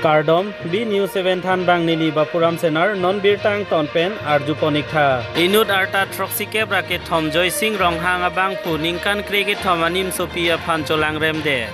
Kardom B News 7 Than Bang Nili Bapuram Senar Non Birtang Tonpen Arjuponikha Inut Arta Troxike Bracket Tom Joy Sing Ronghang Abang Pu Ningkan Kriget Tomanim Sophia Pancholang Remde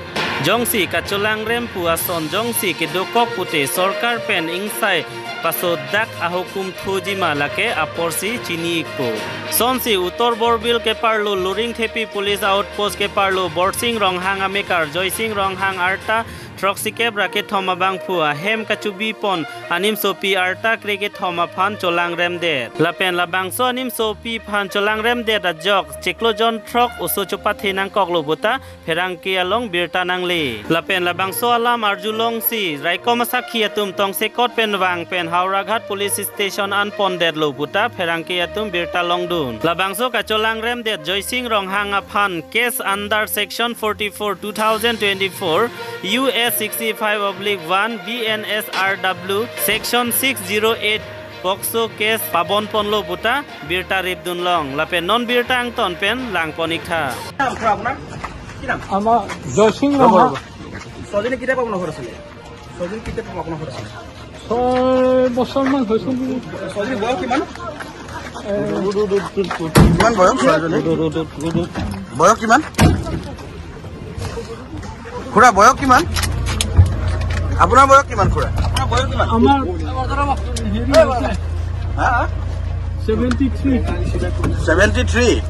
Jongsi Kacholang Rem Puason Jongsi Kidokok Pute Sorkar Pen Ingsai Pasodak Ahokum Thujima Lake Aporsi Chiniko Sonsi Utor Borbil ke Parlo Luring Thepi Police Outpost ke Parlo Borsing Ronghang Amekar Joy Sing Ronghang Arta Troxike Bracket Thoma Bang Pua Hem Kachubi Pon Anim Sopi Arta Kriget Thoma Pan Cholang Remde Lapen Labang So Anim Sopi Pan Cholang Remde Da Jok Cheklo John Trok Uso Chupathe Nang Koklobuta Perangki Along Birta Nang Li Lapen Labang So Alam Arjulong Si Raikomasa Khiatum Tong Sekot Pen Wang Pen Hauraghat Police Station An Pondet Lobuta Perangki Atum Birta Longdun Labang So Kacholang Remde Joy Sing Ronghang Apan Case Under Section 44 2024 US 65/1 BNSRW Section 608 Boxo Case Pabon Ponlo Buta Birta Ribdun Long Lapen Non Birtang Tonpen Lang Ponikha নাম খুৰা আপোনাৰ কি নাম আমাৰ জয়সিং ৰহা সজনী কিতাপ আপোনাৰ ঘৰত আছিলে সজনী কিতাপ আপোনাৰ ঘৰত আছিলে 6 বছৰমান হৈছে নেকি সজনী বয়স কিমান বয়স সজনী বয়স কিমান খুৰা বয়স কিমান আপোনাৰ বয়স কিমান খুৰা আপোনাৰ বয়স কিমান আমাৰ হেৰি আছে হা 73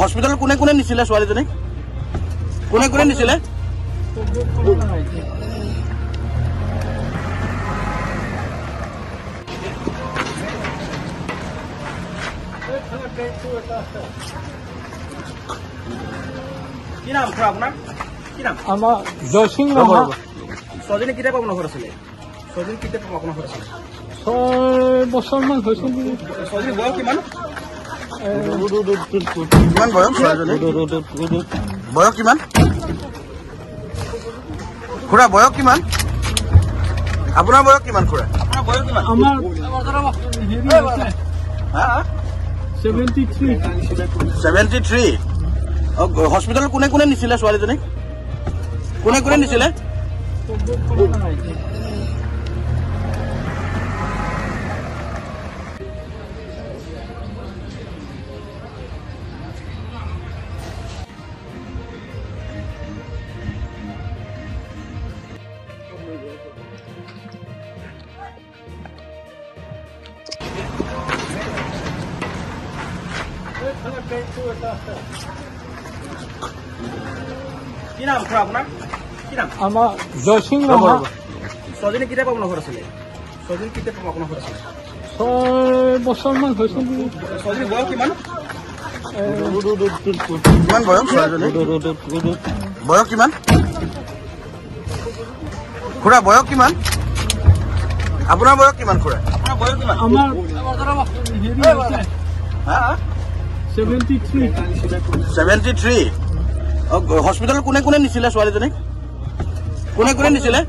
হস্পিটাল কোনে কোনে নিছিলে ছোৱালীজনী কোনে কোনে নিছিলে কি নাম খুৰা আপোনাৰ কি নাম আমাৰ জয়সিং ৰহা সজনী কিতাপ আপোনাৰ ঘৰত আছিলে সজনী কিতাপ আপোনাৰ ঘৰত আছিলে 6 বছৰমান হৈছে নেকি সজনী বয়স কিমান কিমান বয়স ছোৱালীজনী বয়স কিমান খুৰা বয়স কিমান আপোনাৰ বয়স কিমান খুৰা আপোনাৰ বয়স কিমান আমাৰ হেৰি আছে হা 73 হস্পিটাল কোনে কোনে নিছিলে ছোৱালীজনী কোনে কোনে নিছিলে কি নাম খুৰা আপোনাৰ কি নাম আমাৰ জয়সিং ৰহা সজনী কিতাপ আপোনাৰ ঘৰত আছিলে সজনী কিতাপ আপোনাৰ ঘৰত আছিলে 6 বছৰমান হৈছে নেকি সজনী বয়স কিমান কিমান বয়স ছোৱালীজনী বয়স কিমান খুৰা বয়স কিমান আপোনাৰ বয়স কিমান খুৰা আপোনাৰ বয়স কিমান আমাৰ হেৰি আছে হা 73 হস্পিটাল কোনে কোনে নিছিলে ছোৱালীজনী কোনে কোনে নিছিলে